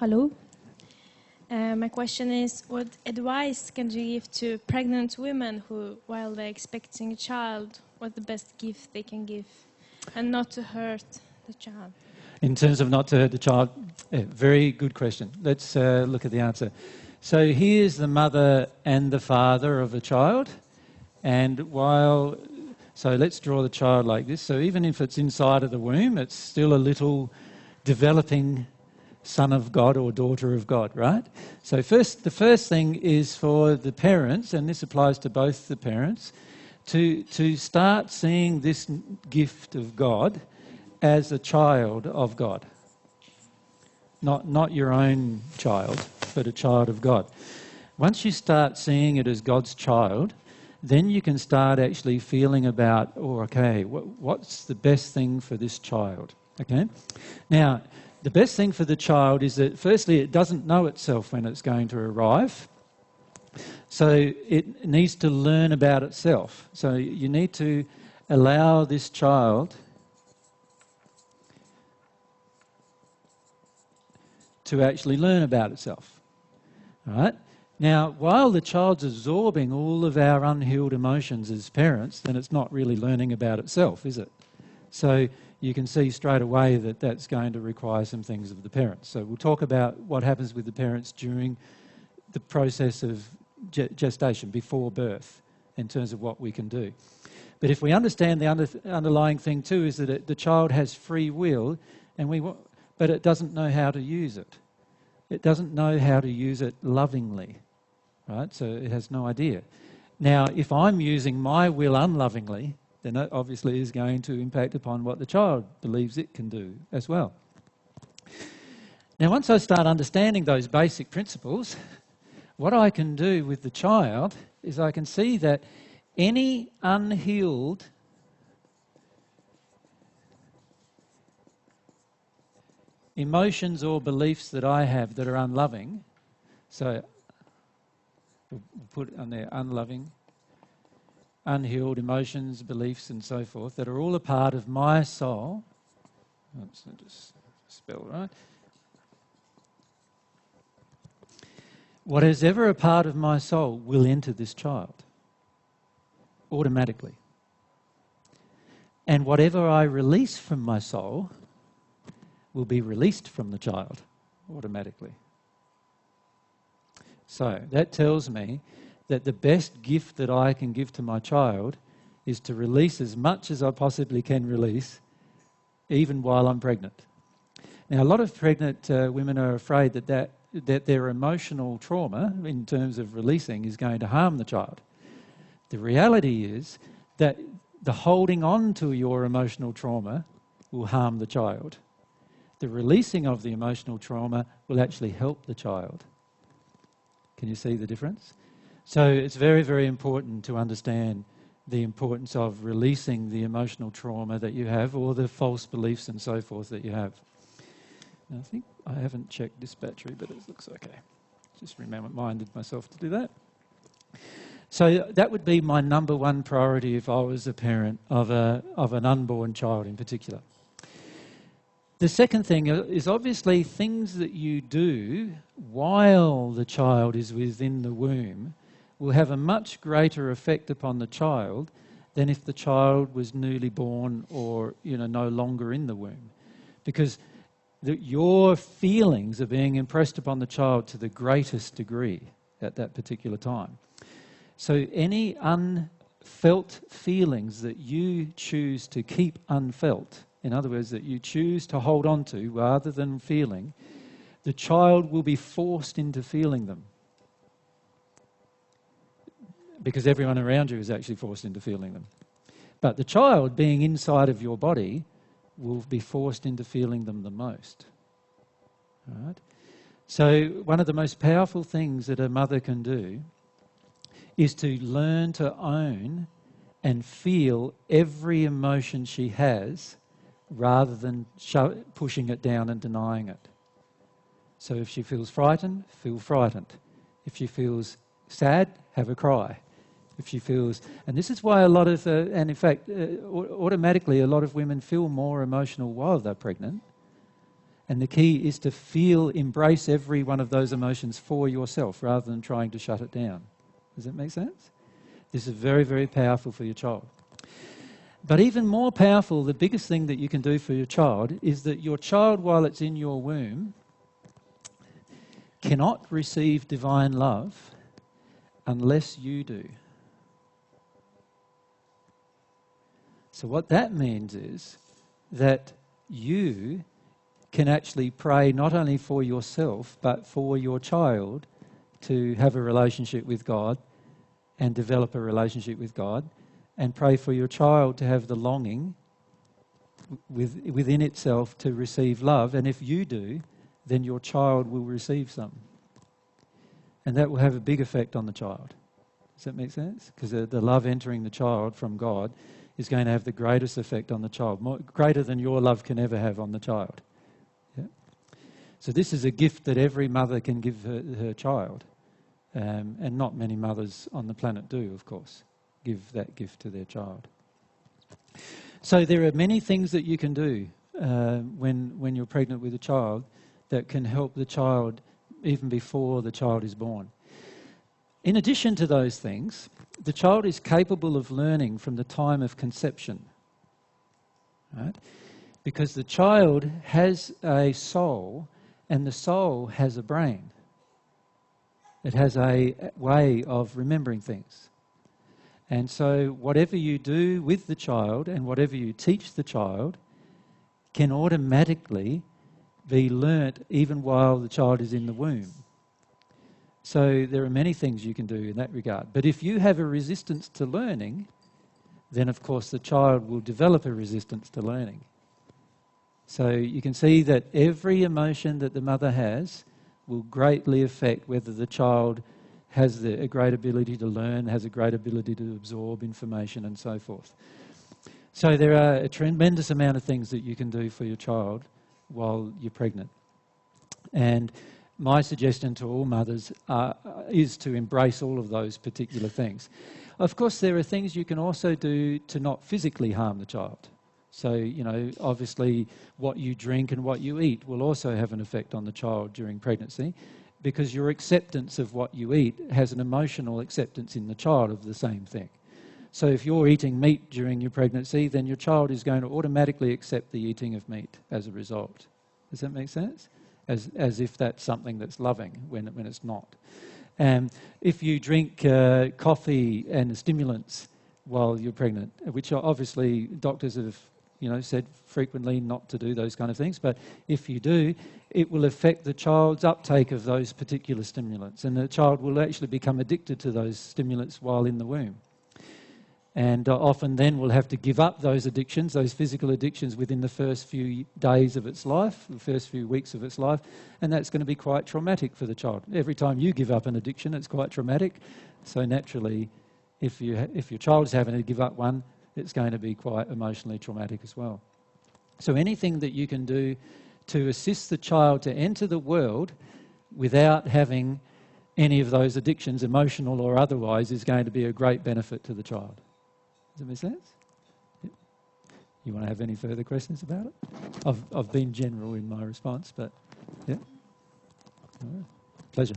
Hello. My question is, what advice can you give to pregnant women who, while they're expecting a child, what's the best gift they can give and not to hurt the child? In terms of not to hurt the child, very good question. Let's look at the answer. So here's the mother and the father of a child, and so let's draw the child like this. So even if it's inside of the womb, it's still a little developing son of God or daughter of God, right? So the first thing is for the parents, and this applies to both the parents, to start seeing this gift of God as a child of God. Not your own child, but a child of God. Once you start seeing it as God's child, then you can start actually feeling about, what's the best thing for this child? Okay? Now, the best thing for the child is that, firstly, it doesn't know itself when it's going to arrive. So it needs to learn about itself. So you need to allow this child to actually learn about itself. All right? Now, while the child's absorbing all of our unhealed emotions as parents, then it's not really learning about itself, is it? So you can see straight away that that's going to require some things of the parents. So we'll talk about what happens with the parents during the process of gestation, before birth, in terms of what we can do. But if we understand the underlying thing too is that the child has free will, but it doesn't know how to use it. It doesn't know how to use it lovingly, right? So it has no idea. Now, if I'm using my will unlovingly, then that obviously is going to impact upon what the child believes it can do as well. Now, once I start understanding those basic principles, what I can do with the child is I can see that any unhealed emotions or beliefs that I have that are unloving, so we'll put it on there, unloving, unhealed emotions, beliefs and so forth, that are all a part of my soul. Oops, I just spelled right. What is ever a part of my soul will enter this child automatically. And whatever I release from my soul will be released from the child automatically. So that tells me that the best gift that I can give to my child is to release as much as I possibly can release, even while I'm pregnant. Now, a lot of pregnant women are afraid that their emotional trauma, in terms of releasing, is going to harm the child. The reality is that the holding on to your emotional trauma will harm the child. The releasing of the emotional trauma will actually help the child. Can you see the difference? So it's very, very important to understand the importance of releasing the emotional trauma that you have, or the false beliefs and so forth that you have. Now, I think I haven't checked this battery, but it looks okay. Just reminded myself to do that. So that would be my number one priority if I was a parent of an unborn child in particular. The second thing is obviously things that you do while the child is within the womb will have a much greater effect upon the child than if the child was newly born or no longer in the womb. Because your feelings are being impressed upon the child to the greatest degree at that particular time. So any unfelt feelings that you choose to keep unfelt, in other words, that you choose to hold on to rather than feeling, the child will be forced into feeling them. Because everyone around you is actually forced into feeling them. But the child, being inside of your body, will be forced into feeling them the most. All right? So one of the most powerful things that a mother can do is to learn to own and feel every emotion she has rather than pushing it down and denying it. So if she feels frightened, feel frightened. If she feels sad, have a cry. If she feels... And this is why a lot of... and in fact, automatically a lot of women feel more emotional while they're pregnant. And the key is to embrace every one of those emotions for yourself rather than trying to shut it down. Does that make sense? This is very, very powerful for your child. But even more powerful, the biggest thing that you can do for your child is that your child, while it's in your womb, cannot receive divine love unless you do. So what that means is that you can actually pray not only for yourself, but for your child to have a relationship with God and develop a relationship with God, and pray for your child to have the longing within itself to receive love. And if you do, then your child will receive some. And that will have a big effect on the child. Does that make sense? Because the love entering the child from God is going to have the greatest effect on the child, greater than your love can ever have on the child. Yeah? So this is a gift that every mother can give her child. And not many mothers on the planet do, of course, give that gift to their child. So there are many things that you can do when you're pregnant with a child that can help the child even before the child is born. In addition to those things, the child is capable of learning from the time of conception, right? Because the child has a soul, and the soul has a brain. It has a way of remembering things. And so whatever you do with the child and whatever you teach the child can automatically be learnt even while the child is in the womb. So there are many things you can do in that regard. But if you have a resistance to learning, then of course the child will develop a resistance to learning. So you can see that every emotion that the mother has will greatly affect whether the child has a great ability to learn, has a great ability to absorb information and so forth. So there are a tremendous amount of things that you can do for your child while you're pregnant. And my suggestion to all mothers is to embrace all of those particular things. Of course, there are things you can also do to not physically harm the child. So, you know, obviously what you drink and what you eat will also have an effect on the child during pregnancy, because your acceptance of what you eat has an emotional acceptance in the child of the same thing. So if you're eating meat during your pregnancy, then your child is going to automatically accept the eating of meat as a result. Does that make sense? As if that's something that's loving when it's not. If you drink coffee and stimulants while you're pregnant, which are obviously doctors have said frequently not to do those kind of things, but if you do, it will affect the child's uptake of those particular stimulants, and the child will actually become addicted to those stimulants while in the womb. And often then will have to give up those addictions, those physical addictions, within the first few days of its life, the first few weeks of its life, and that's going to be quite traumatic for the child. Every time you give up an addiction, it's quite traumatic. So naturally, if your child is having to give up one, it's going to be quite emotionally traumatic as well. So anything that you can do to assist the child to enter the world without having any of those addictions, emotional or otherwise, is going to be a great benefit to the child. Does that make sense? Yeah. You want to have any further questions about it? I've been general in my response, but yeah. All right. Pleasure.